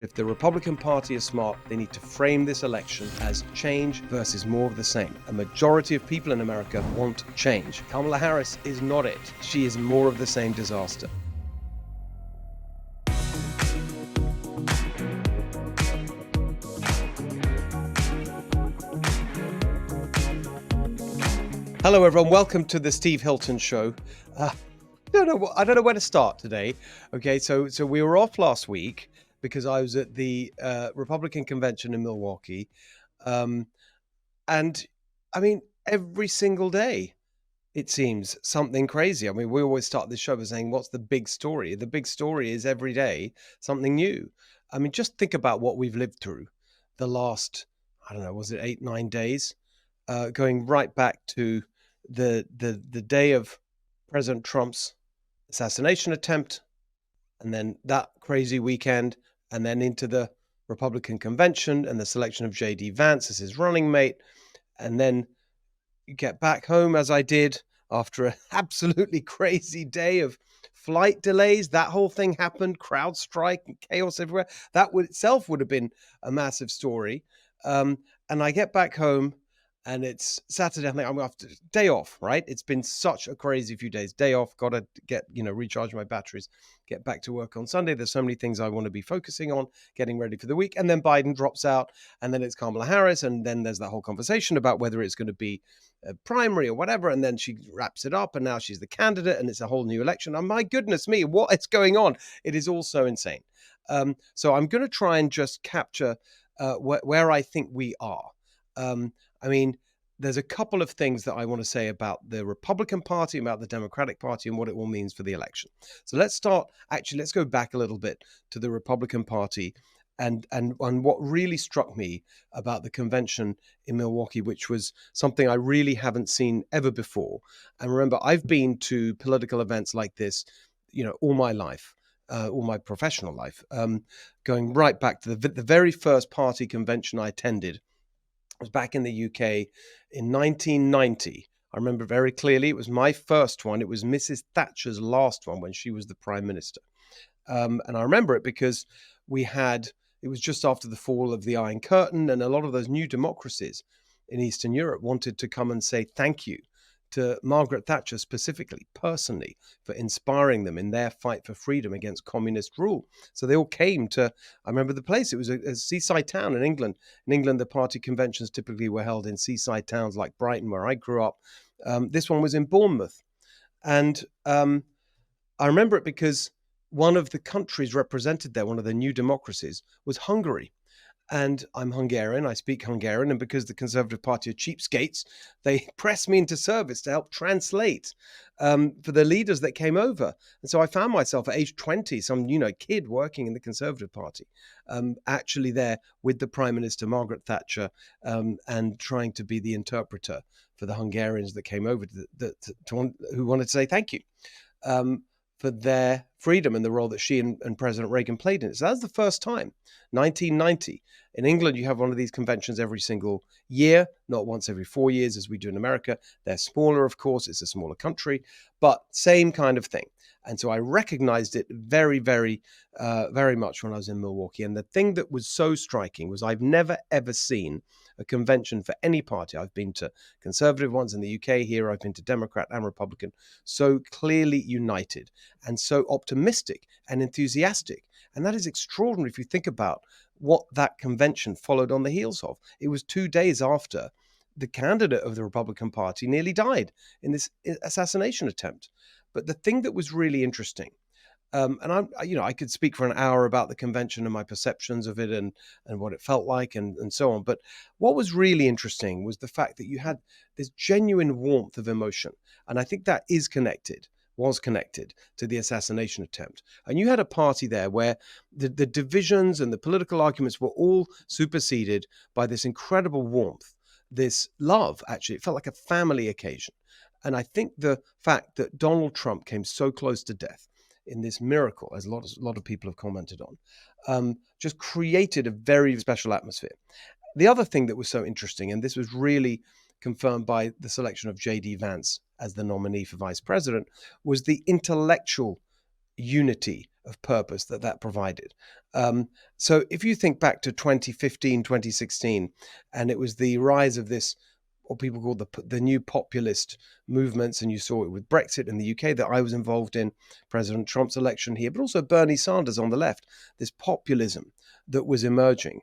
If the Republican Party is smart, they need to frame this election as change versus more of the same. A majority of people in America want change. Kamala Harris is not it. She is more of the same disaster. Hello, everyone. Welcome to the Steve Hilton Show. I don't know where to start today. Okay, so we were off last week because I was at the Republican convention in Milwaukee, and I mean every single day it seems something crazy. I mean, we always start this show by saying, "What's the big story?" The big story is every day something new. I mean, just think about what we've lived through the last, I don't know, was it 8-9 days, going right back to the day of President Trump's assassination attempt, and then that crazy weekend, and then into the Republican convention and the selection of JD Vance as his running mate. And then you get back home, as I did, after an absolutely crazy day of flight delays. That whole thing happened, crowd strike and chaos everywhere. That itself would have been a massive story. And I get back home, and it's Saturday. I think I'm after day off, right? It's been such a crazy few days. Day off, got to get, recharge my batteries, get back to work on Sunday. There's so many things I want to be focusing on, getting ready for the week. And then Biden drops out, and then it's Kamala Harris. And then there's that whole conversation about whether it's going to be a primary or whatever. And then she wraps it up, and now she's the candidate, and it's a whole new election. And my goodness me, what is going on? It is all so insane. So I'm going to try and just capture where I think we are. I mean, there's a couple of things that I want to say about the Republican Party, about the Democratic Party, and what it all means for the election. So let's go back a little bit to the Republican Party and what really struck me about the convention in Milwaukee, which was something I really haven't seen ever before. And remember, I've been to political events like this, all my life. All my professional life, going right back to the very first party convention I attended was back in the UK in 1990. I remember very clearly. It was my first one. It was Mrs. Thatcher's last one when she was the Prime Minister. And I remember it because it was just after the fall of the Iron Curtain, and a lot of those new democracies in Eastern Europe wanted to come and say thank you to Margaret Thatcher specifically, personally, for inspiring them in their fight for freedom against communist rule. So they all came to, I remember the place, it was a seaside town in England. In England, the party conventions typically were held in seaside towns like Brighton, where I grew up. This one was in Bournemouth. And I remember it because one of the countries represented there, one of the new democracies, was Hungary. And I'm Hungarian, I speak Hungarian, and because the Conservative Party are cheapskates, they pressed me into service to help translate for the leaders that came over. And so I found myself at age 20, some kid working in the Conservative Party, actually there with the Prime Minister, Margaret Thatcher, and trying to be the interpreter for the Hungarians that came over who wanted to say thank you for their freedom and the role that she and President Reagan played in it. So that was the first time, 1990. In England, you have one of these conventions every single year, not once every 4 years as we do in America. They're smaller, of course. It's a smaller country, but same kind of thing. And so I recognized it very, very, very much when I was in Milwaukee. And the thing that was so striking was I've never, ever seen a convention for any party. I've been to conservative ones in the UK. Here I've been to Democrat and Republican, so clearly united and so optimistic and enthusiastic. And that is extraordinary if you think about what that convention followed on the heels of. It was 2 days after the candidate of the Republican Party nearly died in this assassination attempt. But the thing that was really interesting, and I could speak for an hour about the convention and my perceptions of it and what it felt like and so on. But what was really interesting was the fact that you had this genuine warmth of emotion. And I think that was connected to the assassination attempt. And you had a party there where the divisions and the political arguments were all superseded by this incredible warmth, this love. Actually, it felt like a family occasion. And I think the fact that Donald Trump came so close to death in this miracle, as a lot of people have commented on, just created a very special atmosphere. The other thing that was so interesting, and this was really confirmed by the selection of JD Vance as the nominee for vice president, was the intellectual unity of purpose that provided. So if you think back to 2015, 2016, and it was the rise of this, what people call the new populist movements, and you saw it with Brexit in the UK that I was involved in, President Trump's election here, but also Bernie Sanders on the left, this populism that was emerging.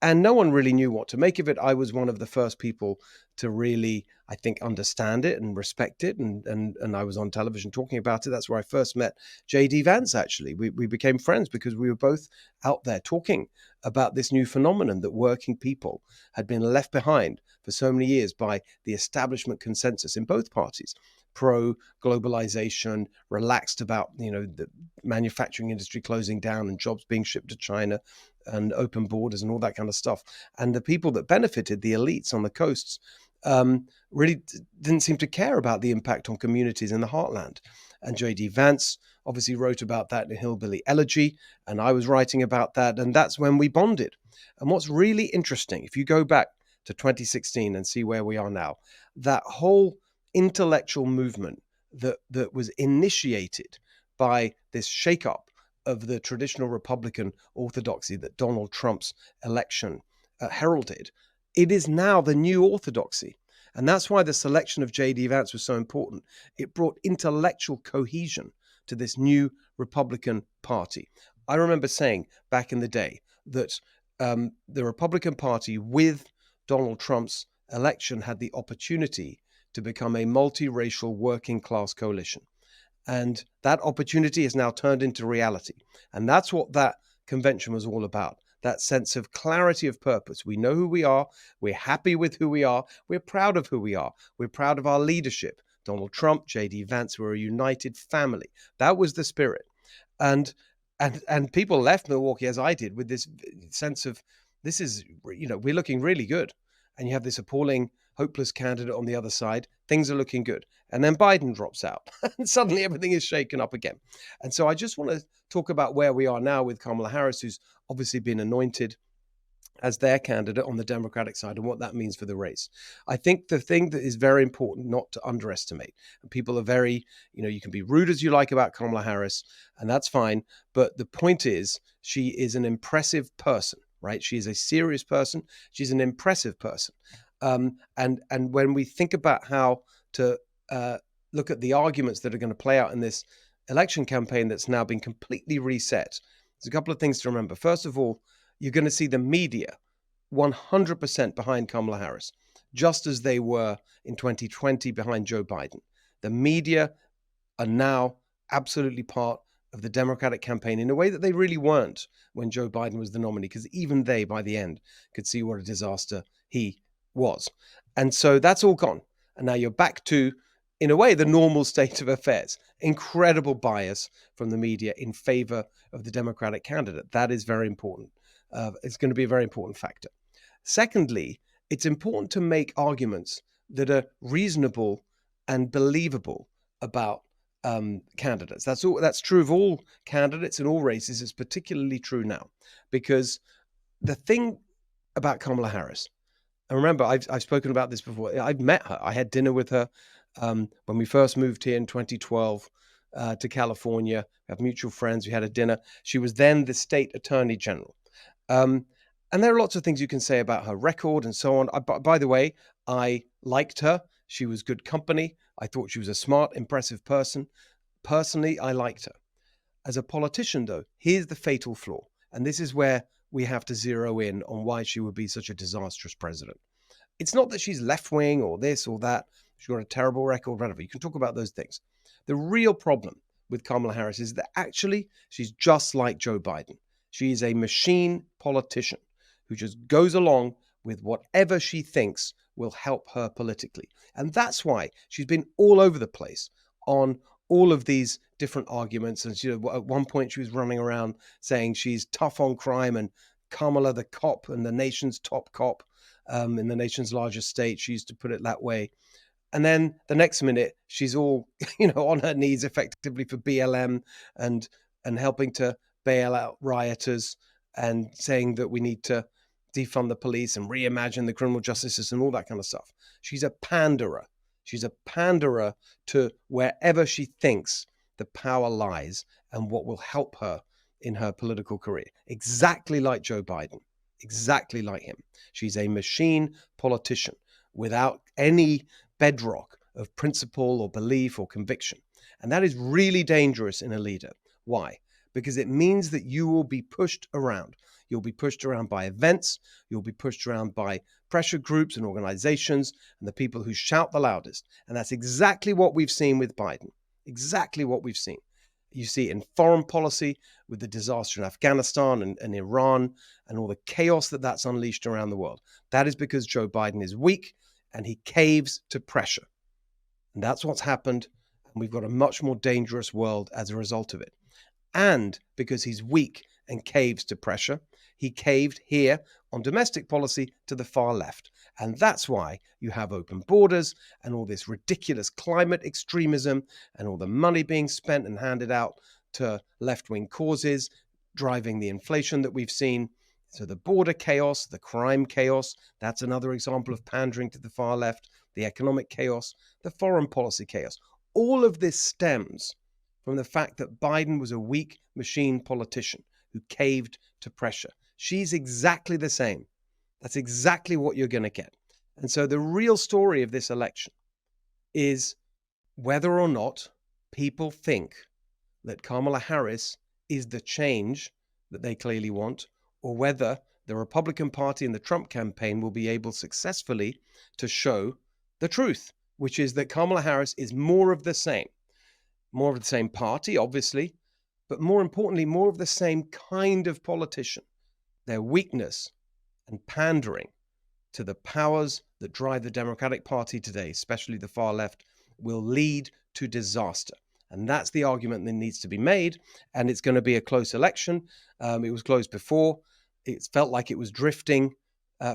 And no one really knew what to make of it. I was one of the first people to really, I think, understand it and respect it. And I was on television talking about it. That's where I first met JD Vance, actually. We became friends because we were both out there talking about this new phenomenon that working people had been left behind for so many years by the establishment consensus in both parties. Pro-globalization, relaxed about, the manufacturing industry closing down and jobs being shipped to China and open borders and all that kind of stuff. And the people that benefited, the elites on the coasts, really didn't seem to care about the impact on communities in the heartland. And J.D. Vance obviously wrote about that in Hillbilly Elegy, and I was writing about that, and that's when we bonded. And what's really interesting, if you go back to 2016 and see where we are now, that whole intellectual movement that was initiated by this shakeup of the traditional Republican orthodoxy that Donald Trump's election heralded, it is now the new orthodoxy. And that's why the selection of J.D. Vance was so important. It brought intellectual cohesion to this new Republican Party. I remember saying back in the day that the Republican Party with Donald Trump's election had the opportunity to become a multiracial working class coalition. And that opportunity is now turned into reality. And that's what that convention was all about. That sense of clarity of purpose. We know who we are. We're happy with who we are. We're proud of who we are. We're proud of our leadership. Donald Trump, J.D. Vance, we're a united family. That was the spirit. And people left Milwaukee, as I did, with this sense of, this is, we're looking really good. And you have this appalling, hopeless candidate on the other side. Things are looking good. And then Biden drops out and suddenly everything is shaken up again. And so I just want to talk about where we are now with Kamala Harris, who's obviously been anointed as their candidate on the Democratic side, and what that means for the race. I think the thing that is very important not to underestimate, and people are very, you can be rude as you like about Kamala Harris, and that's fine. But the point is, she is an impressive person, right? She is a serious person. She's an impressive person. And when we think about how to look at the arguments that are going to play out in this election campaign that's now been completely reset, there's a couple of things to remember. First of all, you're going to see the media 100% behind Kamala Harris, just as they were in 2020 behind Joe Biden. The media are now absolutely part of the Democratic campaign in a way that they really weren't when Joe Biden was the nominee, because even they, by the end, could see what a disaster he was. And so that's all gone. And now you're back to, in a way, the normal state of affairs. Incredible bias from the media in favor of the Democratic candidate. That is very important. It's going to be a very important factor. Secondly, it's important to make arguments that are reasonable and believable about candidates. That's true of all candidates in all races. It's particularly true now, because the thing about Kamala Harris, and remember, I've spoken about this before. I've met her. I had dinner with her when we first moved here in 2012 to California. We have mutual friends. We had a dinner. She was then the state attorney general. And there are lots of things you can say about her record and so on. By the way, I liked her. She was good company. I thought she was a smart, impressive person. Personally, I liked her. As a politician, though, here's the fatal flaw. And this is where we have to zero in on why she would be such a disastrous president. It's not that she's left-wing or this or that. She's got a terrible record, whatever. You can talk about those things. The real problem with Kamala Harris is that actually she's just like Joe Biden. She is a machine politician who just goes along with whatever she thinks will help her politically. And that's why she's been all over the place on all of these different arguments. And at one point she was running around saying she's tough on crime and Kamala the cop and the nation's top cop in the nation's largest state. She used to put it that way. And then the next minute she's all, on her knees effectively for BLM and helping to bail out rioters and saying that we need to defund the police and reimagine the criminal justice system, all that kind of stuff. She's a panderer. She's a panderer to wherever she thinks the power lies. and what will help her in her political career. Exactly like Joe Biden, exactly like him. She's a machine politician without any bedrock of principle or belief or conviction. And that is really dangerous in a leader. Why? Because it means that you will be pushed around. You'll be pushed around by events. You'll be pushed around by pressure groups and organizations and the people who shout the loudest. And that's exactly what we've seen with Biden. Exactly what we've seen. You see it in foreign policy with the disaster in Afghanistan and Iran and all the chaos that that's unleashed around the world. That is because Joe Biden is weak and he caves to pressure. And that's what's happened. And we've got a much more dangerous world as a result of it. And because he's weak and caves to pressure, he caved here on domestic policy to the far left. And that's why you have open borders and all this ridiculous climate extremism and all the money being spent and handed out to left-wing causes, driving the inflation that we've seen. So the border chaos, the crime chaos, that's another example of pandering to the far left, the economic chaos, the foreign policy chaos. All of this stems from the fact that Biden was a weak machine politician who caved to pressure. She's exactly the same. That's exactly what you're going to get. And so the real story of this election is whether or not people think that Kamala Harris is the change that they clearly want, or whether the Republican Party and the Trump campaign will be able successfully to show the truth, which is that Kamala Harris is more of the same. More of the same party, obviously, but more importantly, more of the same kind of politician. Their weakness and pandering to the powers that drive the Democratic Party today, especially the far left, will lead to disaster. And that's the argument that needs to be made. And it's going to be a close election. It was close before. It felt like it was drifting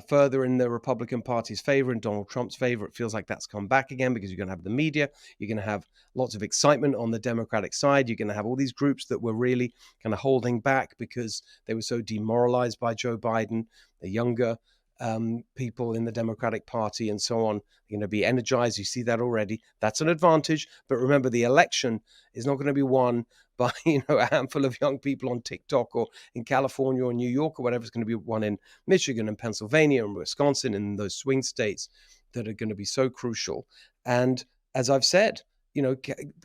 further in the Republican Party's favor and Donald Trump's favor. It feels like that's come back again because you're going to have the media. You're going to have lots of excitement on the Democratic side. You're going to have all these groups that were really kind of holding back because they were so demoralized by Joe Biden, the younger people in the Democratic Party and so on. You're going to be energized. You see that already. That's an advantage. But remember, the election is not going to be won by a handful of young people on TikTok or in California or New York or whatever. It's going to be won in Michigan and Pennsylvania and Wisconsin and those swing states that are going to be so crucial. And as I've said,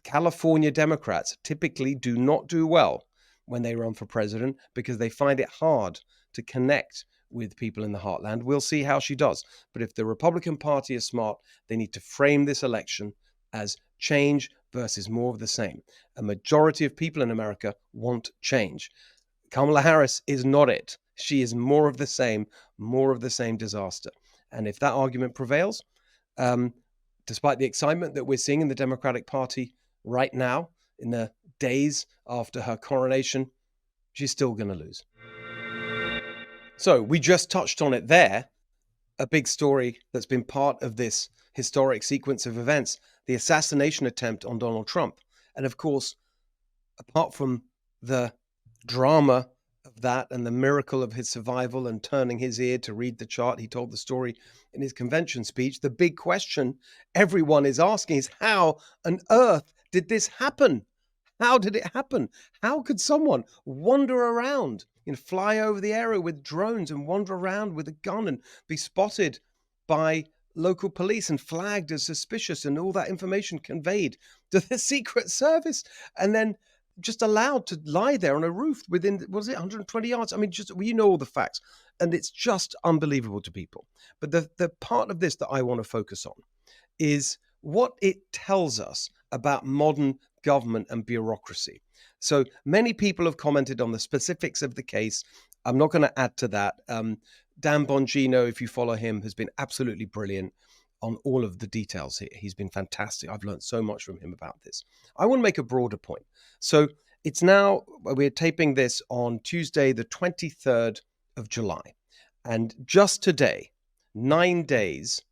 California Democrats typically do not do well when they run for president because they find it hard to connect with people in the heartland. We'll see how she does. But if the Republican Party is smart, they need to frame this election as change versus more of the same. A majority of people in America want change. Kamala Harris is not it. She is more of the same disaster. And if that argument prevails, despite the excitement that we're seeing in the Democratic Party right now, in the days after her coronation, she's still going to lose. So we just touched on it there, a big story that's been part of this historic sequence of events, the assassination attempt on Donald Trump. And of course, apart from the drama of that and the miracle of his survival and turning his ear to read the chart, he told the story in his convention speech. The big question everyone is asking is, how on earth did this happen? How did it happen? How could someone wander around, fly over the area with drones and wander around with a gun and be spotted by local police and flagged as suspicious and all that information conveyed to the Secret Service and then just allowed to lie there on a roof within, 120 yards? I mean, all the facts. And it's just unbelievable to people. But the part of this that I want to focus on is what it tells us about modern government and bureaucracy. So many people have commented on the specifics of the case. I'm not going to add to that. Dan Bongino, if you follow him, has been absolutely brilliant on all of the details here. He's been fantastic. I've learned so much from him about this. I want to make a broader point. So it's now, we're taping this on Tuesday, the 23rd of July. And just today, 9 days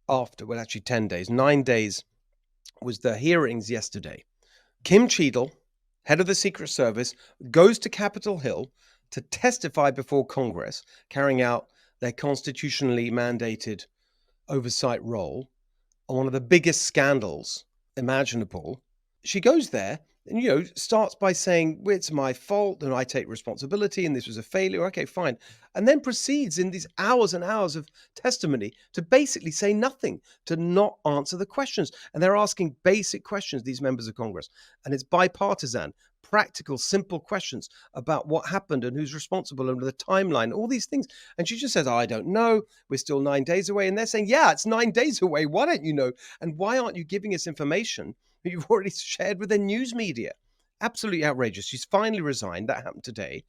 after, well, actually 10 days, 9 days was the hearings yesterday. Kim Cheadle, head of the Secret Service, goes to Capitol Hill to testify before Congress, carrying out their constitutionally mandated oversight role on one of the biggest scandals imaginable. She goes there and starts by saying, well, it's my fault and I take responsibility and this was a failure. Okay, fine. And then proceeds in these hours and hours of testimony to basically say nothing, to not answer the questions. And they're asking basic questions, these members of Congress. And it's bipartisan, practical, simple questions about what happened and who's responsible and the timeline, all these things. And she just says, I don't know. We're still 9 days away. And they're saying, yeah, it's 9 days away. Why don't you know? And why aren't you giving us information that you've already shared with the news media? Absolutely outrageous. She's finally resigned. That happened today.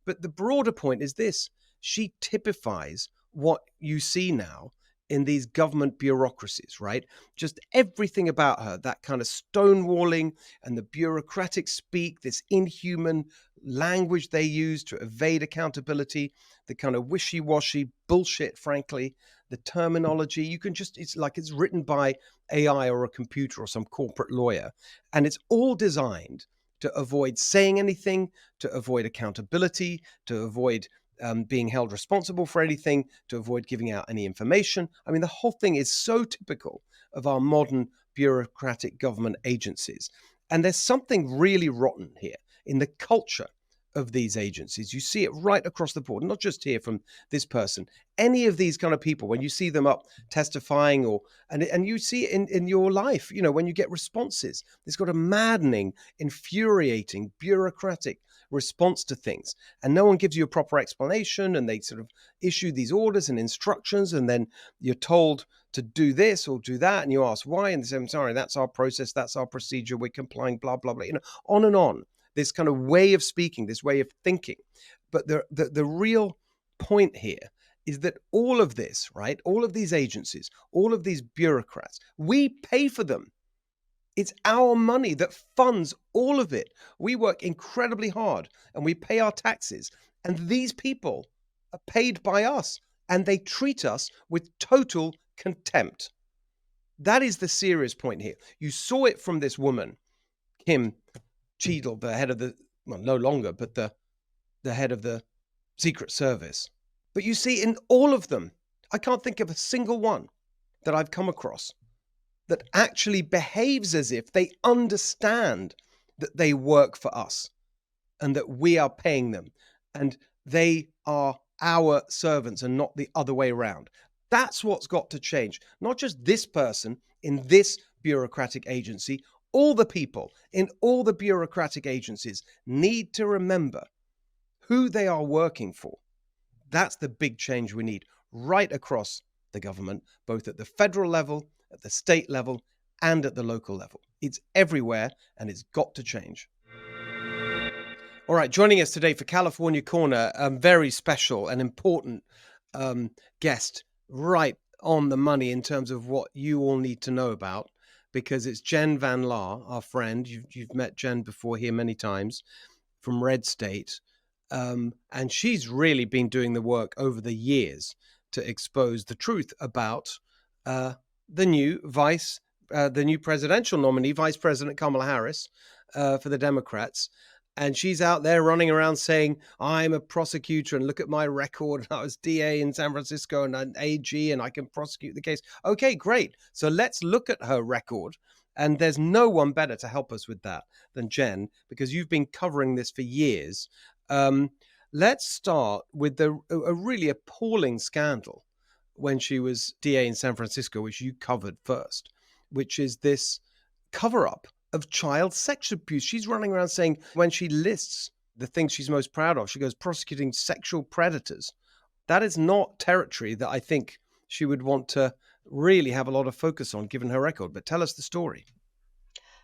But the broader point is this: she typifies what you see now in these government bureaucracies, right? Just everything about her, that kind of stonewalling and the bureaucratic speak, this inhuman language they use to evade accountability, the kind of wishy-washy bullshit, frankly, the terminology, it's like it's written by AI or a computer or some corporate lawyer. And it's all designed to avoid saying anything, to avoid accountability, to avoid being held responsible for anything, to avoid giving out any information. I mean, the whole thing is so typical of our modern bureaucratic government agencies. And there's something really rotten here in the culture of these agencies. You see it right across the board, not just here from this person. Any of these kind of people, when you see them up testifying and you see it in your life, when you get responses, it's got a maddening, infuriating, bureaucratic response to things. And no one gives you a proper explanation, and they sort of issue these orders and instructions, and then you're told to do this or do that, and you ask why, and they say, I'm sorry, that's our process, that's our procedure, we're complying, blah, blah, blah, on and on. This kind of way of speaking, this way of thinking. But the real point here is that all of this, right, all of these agencies, all of these bureaucrats, we pay for them. It's our money that funds all of it. We work incredibly hard and we pay our taxes. And these people are paid by us, and they treat us with total contempt. That is the serious point here. You saw it from this woman, Kim Cheadle, the head of no longer, but the head of the Secret Service. But you see in all of them, I can't think of a single one that I've come across that actually behaves as if they understand that they work for us and that we are paying them and they are our servants and not the other way around. That's what's got to change. Not just this person in this bureaucratic agency. All the people in all the bureaucratic agencies need to remember who they are working for. That's the big change we need right across the government, both at the federal level, at the state level, and at the local level. It's everywhere, and it's got to change. All right, joining us today for California Corner, a very special and important guest, right on the money in terms of what you all need to know about, because it's Jen Van Laar, our friend. You've met Jen before here many times, from Red State. And she's really been doing the work over the years to expose the truth about the new presidential nominee, Vice President Kamala Harris, for the Democrats. And she's out there running around saying, I'm a prosecutor and look at my record. I was DA in San Francisco and an AG and I can prosecute the case. Okay, great. So let's look at her record. And there's no one better to help us with that than Jen, because you've been covering this for years. Let's start with a really appalling scandal when she was DA in San Francisco, which you covered first, which is this cover-up of child sex abuse. She's running around saying, when she lists the things she's most proud of, she goes, prosecuting sexual predators. That is not territory that I think she would want to really have a lot of focus on, given her record. But tell us the story.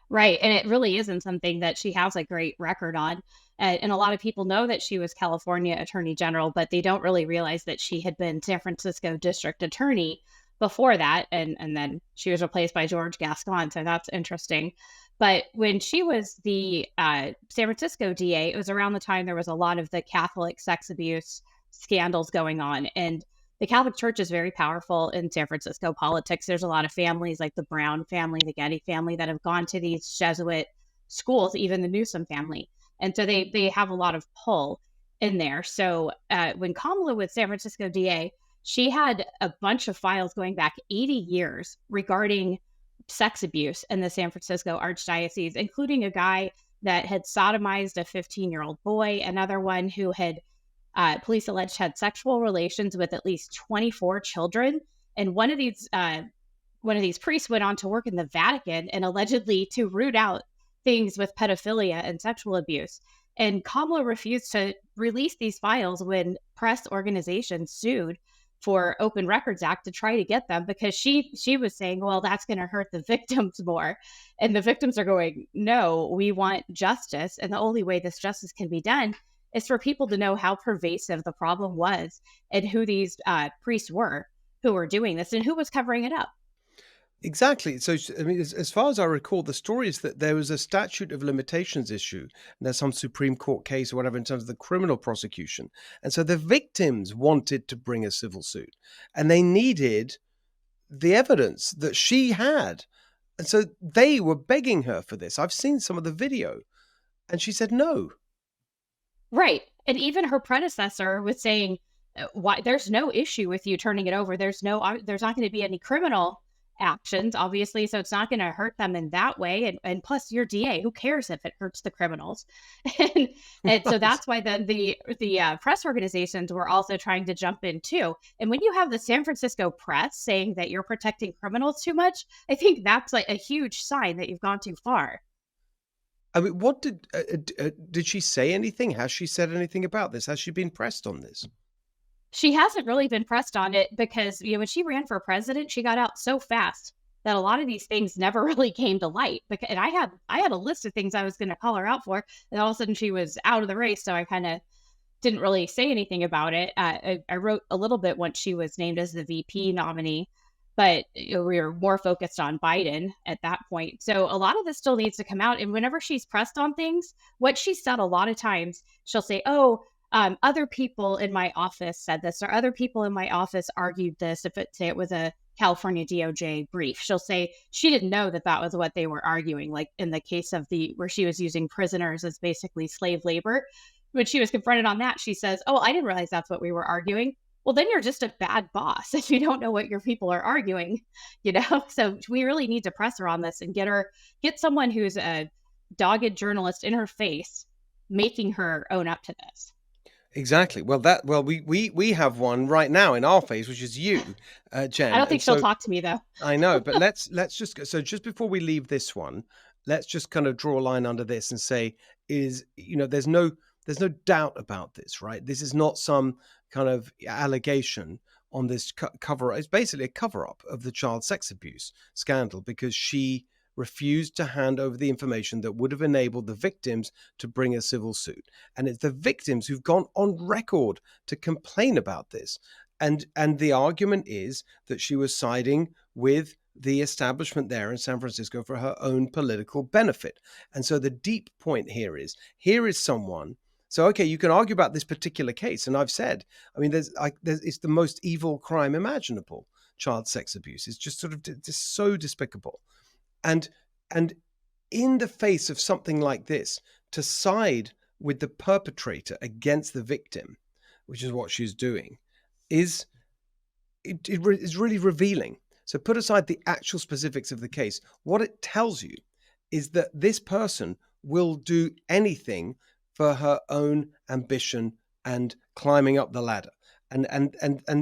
Right. And it really isn't something that she has a great record on. And a lot of people know that she was California Attorney General, but they don't really realize that she had been San Francisco District Attorney before that. And then she was replaced by George Gascon. So that's interesting. But when she was the San Francisco DA, it was around the time there was a lot of the Catholic sex abuse scandals going on. And the Catholic Church is very powerful in San Francisco politics. There's a lot of families like the Brown family, the Getty family, that have gone to these Jesuit schools, even the Newsom family. And so they have a lot of pull in there. So when Kamala was San Francisco DA, she had a bunch of files going back 80 years regarding sex abuse in the San Francisco Archdiocese, including a guy that had sodomized a 15-year-old boy, another one who had police alleged had sexual relations with at least 24 children. And one of these priests went on to work in the Vatican and allegedly to root out things with pedophilia and sexual abuse. And Kamala refused to release these files when press organizations sued for Open Records Act to try to get them, because she was saying, well, that's going to hurt the victims more. And the victims are going, no, we want justice. And the only way this justice can be done is for people to know how pervasive the problem was and who these priests were who were doing this and who was covering it up. Exactly. So, I mean, as far as I recall, the story is that there was a statute of limitations issue, and there's some Supreme Court case or whatever in terms of the criminal prosecution. And so the victims wanted to bring a civil suit, and they needed the evidence that she had. And so they were begging her for this. I've seen some of the video, and she said no. Right. And even her predecessor was saying, why there's no issue with you turning it over. There's not going to be any criminal actions, obviously, so it's not going to hurt them in that way. And plus, you're DA. Who cares if it hurts the criminals? and so that's why then the press organizations were also trying to jump in too. And when you have the San Francisco press saying that you're protecting criminals too much, I think that's like a huge sign that you've gone too far. I mean, what did she say anything? Has she said anything about this? Has she been pressed on this? She hasn't really been pressed on it because, when she ran for president, she got out so fast that a lot of these things never really came to light. And I had a list of things I was going to call her out for, and all of a sudden she was out of the race. So I kind of didn't really say anything about it. I wrote a little bit once she was named as the VP nominee, but we were more focused on Biden at that point. So a lot of this still needs to come out. And whenever she's pressed on things, what she said a lot of times, she'll say, oh, other people in my office said this, or other people in my office argued this. If it was a California DOJ brief, she'll say she didn't know that was what they were arguing. Like in the case of where she was using prisoners as basically slave labor. When she was confronted on that, she says, oh, I didn't realize that's what we were arguing. Well, then you're just a bad boss if you don't know what your people are arguing, So we really need to press her on this and get someone who's a dogged journalist in her face, making her own up to this. Exactly. Well, we have one right now in our face, which is you, Jen. I don't think she'll talk to me though. I know, but let's just go. So just before we leave this one, let's just kind of draw a line under this and say, there's no doubt about this, right? This is not some kind of allegation on this cover. It's basically a cover up of the child sex abuse scandal because she refused to hand over the information that would have enabled the victims to bring a civil suit. And it's the victims who've gone on record to complain about this. And the argument is that she was siding with the establishment there in San Francisco for her own political benefit. And so the deep point here is someone. So, okay, you can argue about this particular case. And I've said, I mean, it's the most evil crime imaginable. Child sex abuse is just sort of just so despicable. And in the face of something like this, to side with the perpetrator against the victim, which is what she's doing, is really revealing. So put aside the actual specifics of the case. What it tells you is that this person will do anything for her own ambition and climbing up the ladder. And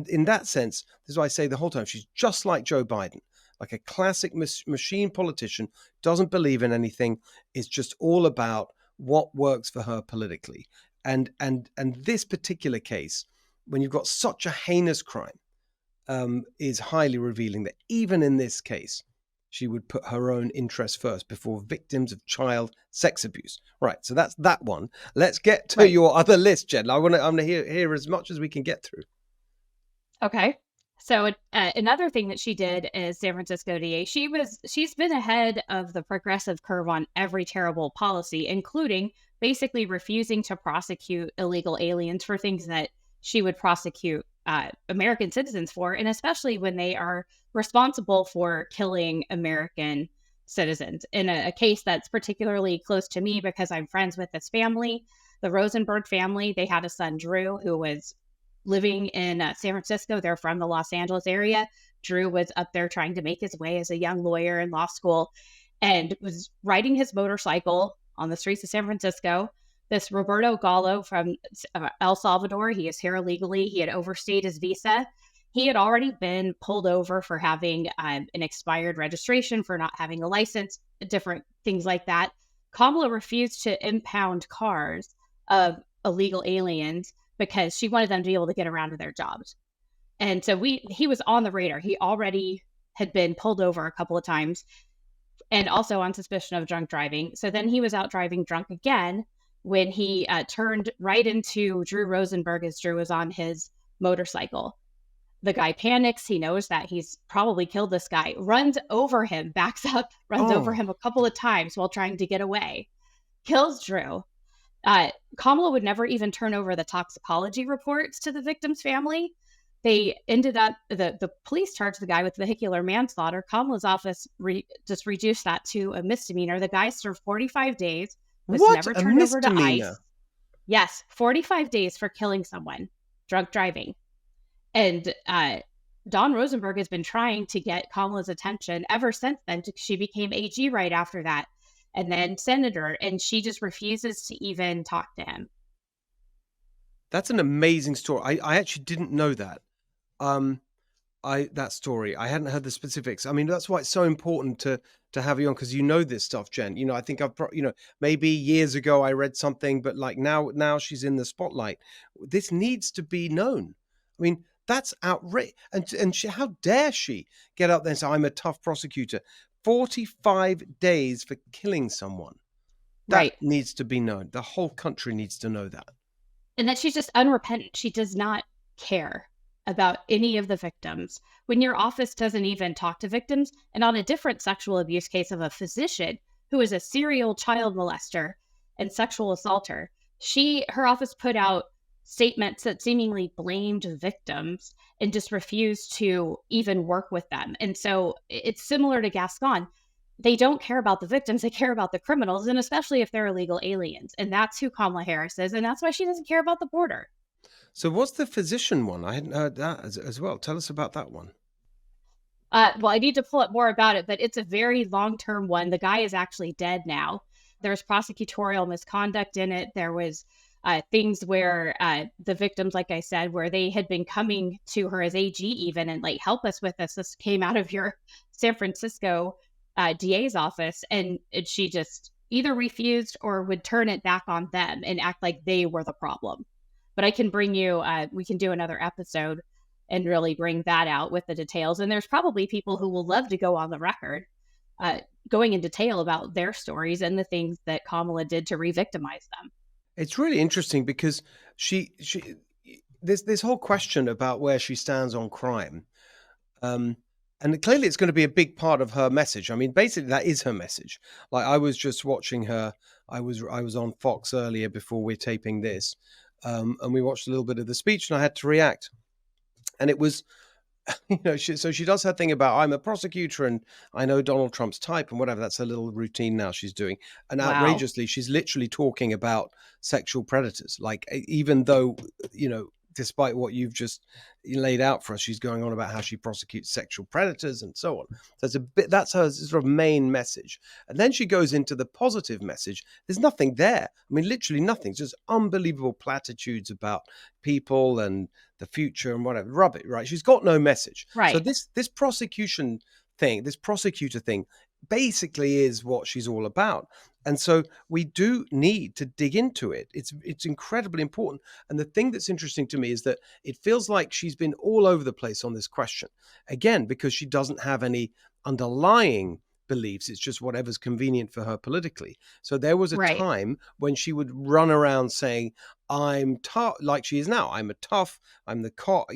in that sense, this is why I say the whole time, she's just like Joe Biden. Like a classic machine politician, doesn't believe in anything. It's just all about what works for her politically. And this particular case, when you've got such a heinous crime, is highly revealing that even in this case, she would put her own interests first before victims of child sex abuse. Right. So that's that one. Let's get to your other list, Jen. I'm gonna hear as much as we can get through. Okay. So another thing that she did as San Francisco DA, she's been ahead of the progressive curve on every terrible policy, including basically refusing to prosecute illegal aliens for things that she would prosecute American citizens for, and especially when they are responsible for killing American citizens. In a case that's particularly close to me because I'm friends with this family, the Rosenberg family, they had a son, Drew, who was living in San Francisco. They're from the Los Angeles area. Drew was up there trying to make his way as a young lawyer in law school and was riding his motorcycle on the streets of San Francisco. This Roberto Gallo from El Salvador, he is here illegally. He had overstayed his visa. He had already been pulled over for having an expired registration, for not having a license, different things like that. Kamala refused to impound cars of illegal aliens because she wanted them to be able to get around to their jobs. And so he was on the radar. He already had been pulled over a couple of times and also on suspicion of drunk driving. So then he was out driving drunk again when he turned right into Drew Rosenberg as Drew was on his motorcycle. The guy panics. He knows that he's probably killed this guy, runs over him, backs up, runs over him a couple of times while trying to get away, kills Drew. Kamala would never even turn over the toxicology reports to the victim's family. They ended up, the police charged the guy with vehicular manslaughter. Kamala's office just reduced that to a misdemeanor. The guy served 45 days, was never turned over to ICE. Yes, 45 days for killing someone, drunk driving. And Don Rosenberg has been trying to get Kamala's attention ever since then. She became AG right after that, and then senator, and she just refuses to even talk to him. That's an amazing story. I actually didn't know that. That story. I hadn't heard the specifics. I mean, that's why it's so important to have you on, because you know this stuff, Jen. You know, I think maybe years ago I read something, but like now she's in the spotlight. This needs to be known. I mean, that's outrageous. And how dare she get up there and say, I'm a tough prosecutor. 45 days for killing someone. That needs to be known. The whole country needs to know that. And that she's just unrepentant. She does not care about any of the victims. When your office doesn't even talk to victims, and on a different sexual abuse case of a physician who is a serial child molester and sexual assaulter, her office put out statements that seemingly blamed victims and just refused to even work with them. And so it's similar to Gascon. They don't care about the victims, they care about the criminals, and especially if they're illegal aliens. And that's who Kamala Harris is, and that's why she doesn't care about the border. So what's the physician one? I hadn't heard that as well. Tell us about that one. Well, I need to pull up more about it, but it's a very long-term one. The guy is actually dead now. There's prosecutorial misconduct in it. There was things where the victims, like I said, where they had been coming to her as AG even and like, help us with this. This came out of your San Francisco DA's office, and she just either refused or would turn it back on them and act like they were the problem. But I can bring you, we can do another episode and really bring that out with the details. And there's probably people who will love to go on the record going in detail about their stories and the things that Kamala did to re-victimize them. It's really interesting because there's this whole question about where she stands on crime. And clearly it's going to be a big part of her message. I mean, basically that is her message. Like, I was just watching her. I was on Fox earlier before we're taping this. And we watched a little bit of the speech and I had to react. And it was, so she does her thing about, I'm a prosecutor and I know Donald Trump's type and whatever. That's a little routine now she's doing. And outrageously, she's literally talking about sexual predators. Like, even though, despite what you've just laid out for us, she's going on about how she prosecutes sexual predators and so on. So that's her sort of main message. And then she goes into the positive message. There's nothing there. I mean, literally nothing. It's just unbelievable platitudes about people and the future and whatever. Rubbish, right? She's got no message. Right. So this prosecutor thing basically is what she's all about. And so we do need to dig into it. It's incredibly important. And the thing that's interesting to me is that it feels like she's been all over the place on this question. Again, because she doesn't have any underlying beliefs. It's just whatever's convenient for her politically. So there was a time when she would run around saying, I'm tough, like she is now. I'm the cop,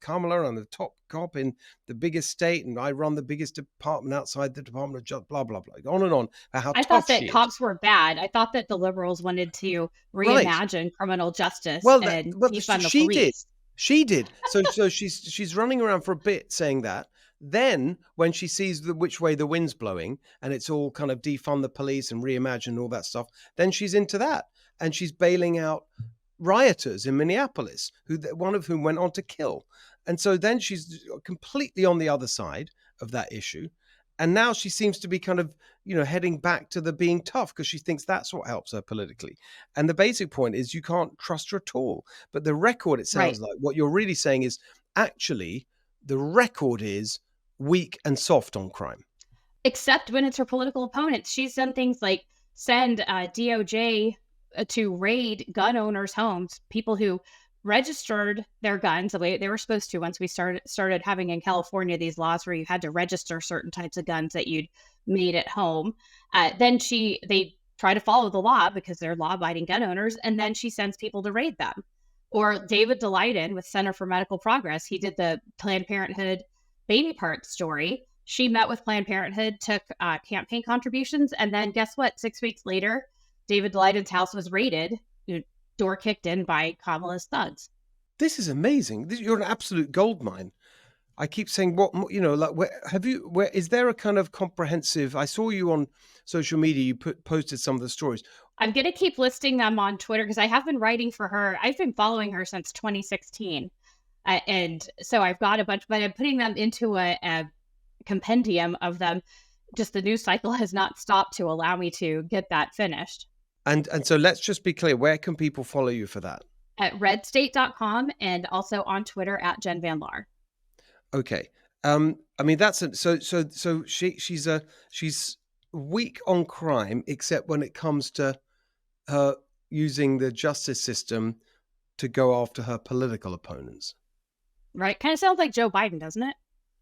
Kamala, I'm the top cop in the biggest state, and I run the biggest department outside the Department of Justice, blah, blah, blah. On and on. I thought that cops were bad. I thought that the liberals wanted to reimagine criminal justice and defund the police. She did. So she's running around for a bit saying that. Then when she sees which way the wind's blowing and it's all kind of defund the police and reimagine all that stuff, then she's into that. And she's bailing out rioters in Minneapolis, one of whom went on to kill. And so then she's completely on the other side of that issue. And now she seems to be kind of, heading back to the being tough because she thinks that's what helps her politically. And the basic point is you can't trust her at all. But the record, it Right. sounds like what you're really saying is actually the record is weak and soft on crime. Except when it's her political opponents. She's done things like send DOJ to raid gun owners' homes, people who registered their guns the way they were supposed to once we started having in California these laws where you had to register certain types of guns that you'd made at home. Then they try to follow the law because they're law-abiding gun owners, and then she sends people to raid them. Or David Daleiden with Center for Medical Progress, he did the Planned Parenthood baby part story. She met with Planned Parenthood, took campaign contributions, and then guess what? 6 weeks later, David Leiden's house was raided, door kicked in by Kamala's thugs. This is amazing. You're an absolute goldmine. I keep saying, where is there a kind of comprehensive? I saw you on social media. You posted some of the stories. I'm going to keep listing them on Twitter because I have been writing for her. I've been following her since 2016. And so I've got a bunch, but I'm putting them into a compendium of them. Just the news cycle has not stopped to allow me to get that finished. And so let's just be clear. Where can people follow you for that? At redstate.com and also on Twitter at Jen Van Laar. Okay. I mean, so she's weak on crime, except when it comes to her using the justice system to go after her political opponents. Right. Kind of sounds like Joe Biden, doesn't it?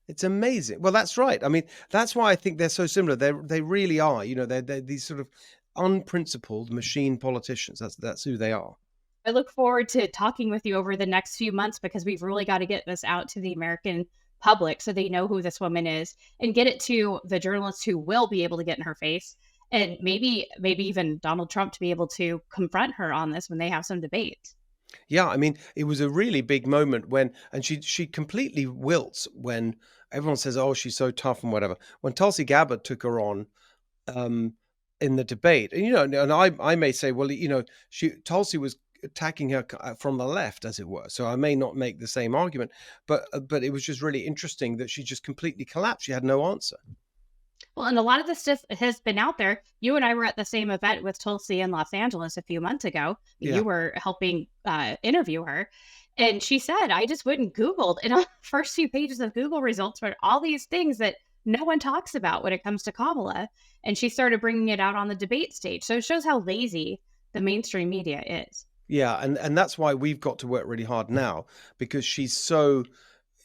It's amazing. Well, that's right. I mean, that's why I think they're so similar. They really are. They're these sort of unprincipled machine politicians. That's who they are. I look forward to talking with you over the next few months because we've really got to get this out to the American public so they know who this woman is and get it to the journalists who will be able to get in her face, and maybe even Donald Trump to be able to confront her on this when they have some debates. Yeah, I mean, it was a really big moment and she completely wilts when everyone says, "Oh, she's so tough" and whatever. When Tulsi Gabbard took her on in the debate, and I may say, well, Tulsi was attacking her from the left, as it were. So I may not make the same argument, but it was just really interesting that she just completely collapsed. She had no answer. Well, and a lot of this stuff has been out there. You and I were at the same event with Tulsi in Los Angeles a few months ago. Yeah. You were helping interview her. And she said, I just went and Googled, and on the first few pages of Google results were all these things that no one talks about when it comes to Kamala. And she started bringing it out on the debate stage. So it shows how lazy the mainstream media is. Yeah, and that's why we've got to work really hard now, because she's so,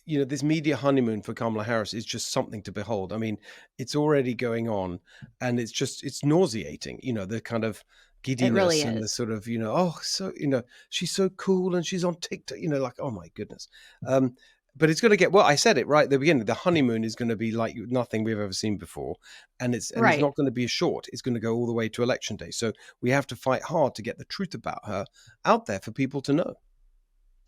this media honeymoon for Kamala Harris is just something to behold. I mean, it's already going on, and it's nauseating, the kind of giddiness really and the is. sort of, she's so cool and she's on TikTok, like, oh my goodness. But it's going to get, well, I said it right at the beginning, the honeymoon is going to be like nothing we've ever seen before. And it's Right. not going to be a short. It's going to go all the way to election day. So we have to fight hard to get the truth about her out there for people to know.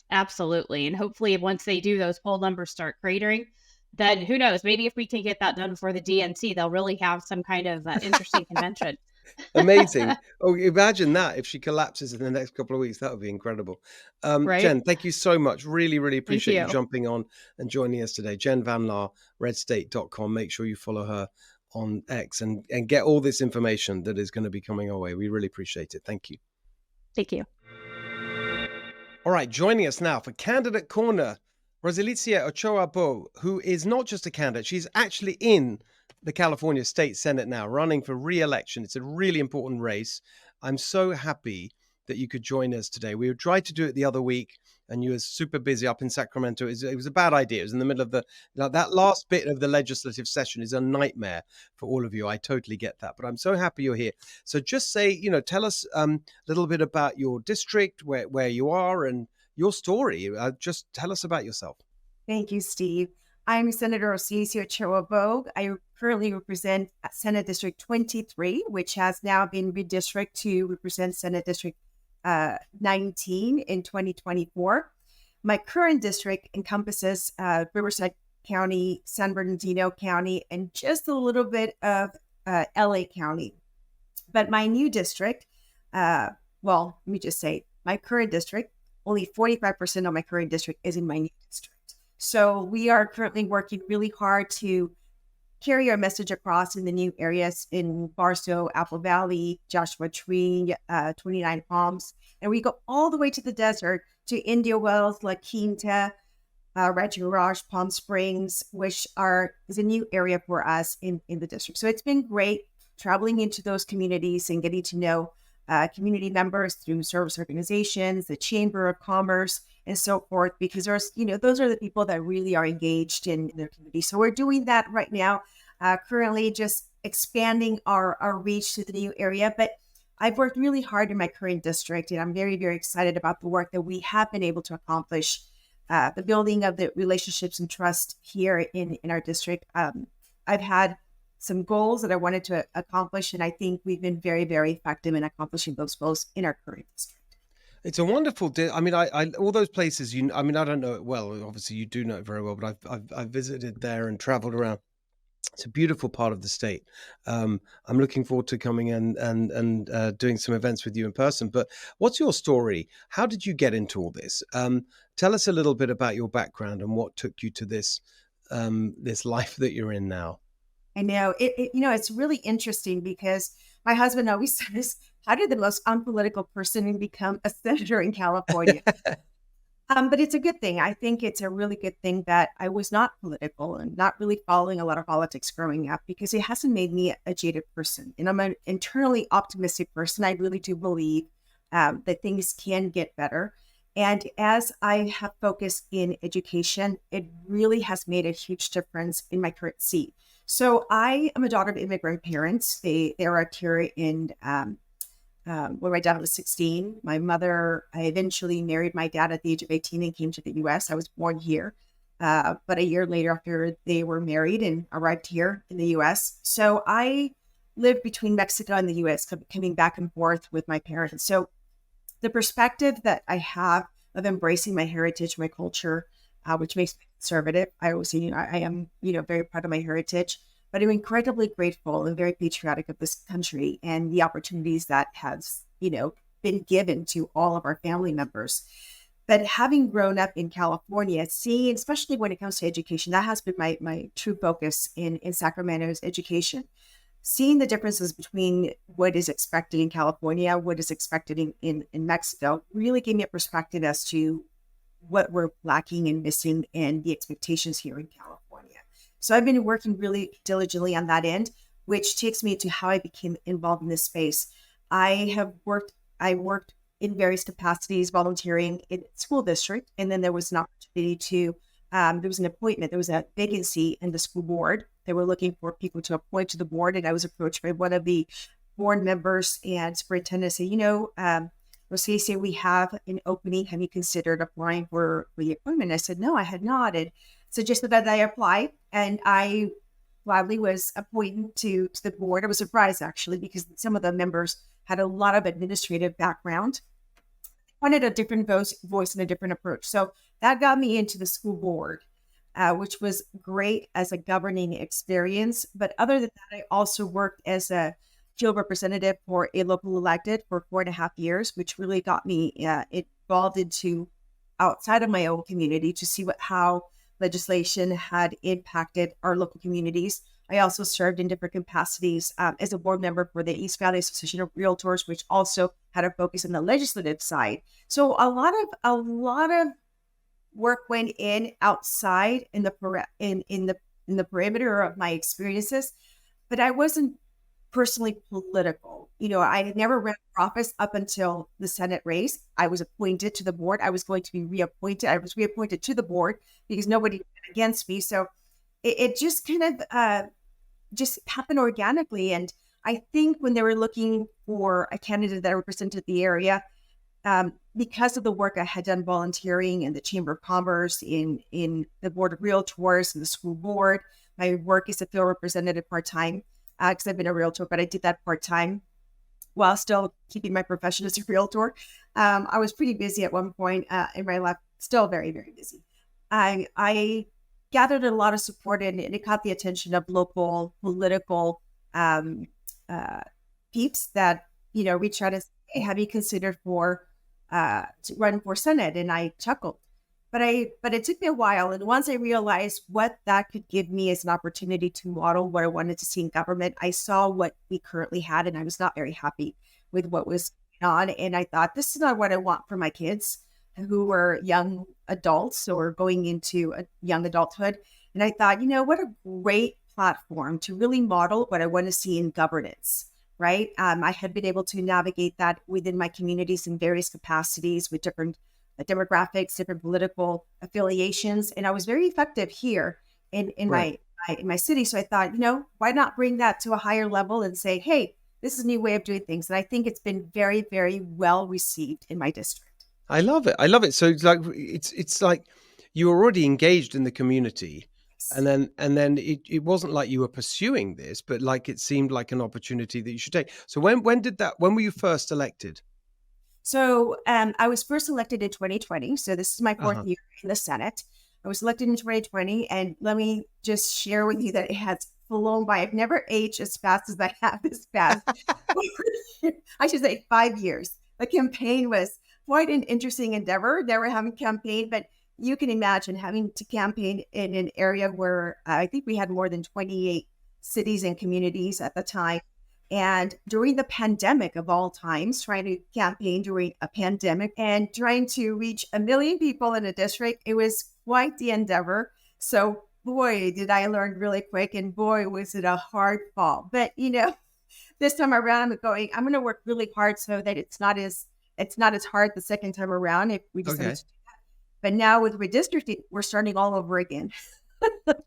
Absolutely. And hopefully once they do, those poll numbers start cratering, then who knows, maybe if we can get that done before the DNC, they'll really have some kind of interesting convention. Amazing. Oh, imagine that if she collapses in the next couple of weeks. That would be incredible. Right? Jen, thank you so much. Really, really appreciate you you. jumping on and joining us today. Jen Van Laar, redstate.com. Make sure you follow her on X and get all this information that is going to be coming our way. We really appreciate it. Thank you. Thank you. All right, joining us now for Candidate Corner, Rosilicie Ochoa Bogh, who is not just a candidate, she's actually in the California State Senate now, running for re-election. It's a really important race. I'm so happy that you could join us today. We tried to do it the other week, and you were super busy up in Sacramento. It was a bad idea. It was in the middle of that last bit of the legislative session is a nightmare for all of you. I totally get that, but I'm so happy you're here. So just say, tell us a little bit about your district, where you are, and your story. Just tell us about yourself. Thank you, Steve. I'm Senator Rosilicie Ochoa Bogh. I currently represent Senate District 23, which has now been redistricted to represent Senate District 19 in 2024. My current district encompasses Riverside County, San Bernardino County, and just a little bit of LA County. But my new district, let me just say, my current district, only 45% of my current district is in my new district. So we are currently working really hard to carry our message across in the new areas in Barstow, Apple Valley, Joshua Tree, 29 Palms. And we go all the way to the desert to India Wells, La Quinta, Rancho Mirage, Palm Springs, which is a new area for us in the district. So it's been great traveling into those communities and getting to know community members through service organizations, the Chamber of Commerce, and so forth, because those are the people that really are engaged in their community. So we're doing that right now, currently just expanding our reach to the new area. But I've worked really hard in my current district, and I'm very, very excited about the work that we have been able to accomplish, the building of the relationships and trust here in our district. I've had some goals that I wanted to accomplish, and I think we've been very, very effective in accomplishing those goals in our current district. It's a wonderful. I mean, I all those places. I mean, I don't know it well. Obviously, you do know it very well, but I've visited there and traveled around. It's a beautiful part of the state. I'm looking forward to coming and doing some events with you in person. But what's your story? How did you get into all this? Tell us a little bit about your background and what took you to this life that you're in now. I know it's really interesting because my husband always says, "How did the most unpolitical person become a senator in California?" But it's a good thing. I think it's a really good thing that I was not political and not really following a lot of politics growing up, because it hasn't made me a jaded person. And I'm an internally optimistic person. I really do believe that things can get better. And as I have focused in education, it really has made a huge difference in my current seat. So I am a daughter of immigrant parents. They arrived here in when my dad was 16. My mother, I eventually married my dad at the age of 18 and came to the U.S. I was born here. But a year later, after they were married and arrived here in the U.S. So I lived between Mexico and the U.S., coming back and forth with my parents. So the perspective that I have of embracing my heritage, my culture, which makes me conservative. I always say, I am, very proud of my heritage, but I'm incredibly grateful and very patriotic of this country and the opportunities that has, been given to all of our family members. But having grown up in California, seeing, especially when it comes to education, that has been my true focus in Sacramento's education. Seeing the differences between what is expected in California, what is expected in Mexico, really gave me a perspective as to what we're lacking and missing and the expectations here in California. So I've been working really diligently on that end, which takes me to how I became involved in this space. I worked in various capacities, volunteering in school district, and then there was an opportunity to, there was an appointment, there was a vacancy in the school board. They were looking for people to appoint to the board, and I was approached by one of the board members and superintendent said, Rosilicie, we have an opening. Have you considered applying for the appointment? I said, no, I had not. And suggested that I apply, and I gladly was appointed to the board. I was surprised, actually, because some of the members had a lot of administrative background. I wanted a different voice and a different approach. So that got me into the school board, which was great as a governing experience. But other than that, I also worked as a field representative for a local elected for 4.5 years, which really got me involved into outside of my own community to see how legislation had impacted our local communities. I also served in different capacities as a board member for the East Valley Association of Realtors, which also had a focus on the legislative side. So a lot of work went in outside in the perimeter of my experiences, but I wasn't personally political. I had never ran for office up until the Senate race. I was appointed to the board. I was going to be reappointed. I was reappointed to the board because nobody went against me. So it just kind of just happened organically. And I think when they were looking for a candidate that represented the area, because of the work I had done volunteering in the Chamber of Commerce, in the Board of Realtors, and the school board, my work as a field representative part-time, because I've been a realtor, but I did that part-time while still keeping my profession as a realtor. I was pretty busy at one point in my life, still very, very busy. I gathered a lot of support, and it caught the attention of local political peeps that, reached out and said, hey, have you considered to run for Senate? And I chuckled. but it took me a while. And once I realized what that could give me as an opportunity to model what I wanted to see in government, I saw what we currently had, and I was not very happy with what was going on. And I thought, this is not what I want for my kids who were young adults or going into a young adulthood. And I thought, what a great platform to really model what I want to see in governance, right? I had been able to navigate that within my communities in various capacities with different demographics, different political affiliations. And I was very effective here in Right. my city. So I thought, why not bring that to a higher level and say, hey, this is a new way of doing things. And I think it's been very, very well received in my district. I love it. I love it. So it's like you were already engaged in the community, and then it wasn't like you were pursuing this, but like it seemed like an opportunity that you should take. So when were you first elected? So I was first elected in 2020. So this is my fourth Uh-huh. year in the Senate. I was elected in 2020. And let me just share with you that it has flown by. I've never aged as fast as I have this past. I should say 5 years. The campaign was quite an interesting endeavor. Never having campaigned, but you can imagine having to campaign in an area where I think we had more than 28 cities and communities at the time. And during the pandemic of all times, trying to campaign during a pandemic and trying to reach 1 million people in a district, it was quite the endeavor. So boy, did I learn really quick, and boy, was it a hard fall. But this time around, I'm going to work really hard so that it's not as hard the second time around if we decide Okay. to do that. But now with redistricting, we're starting all over again.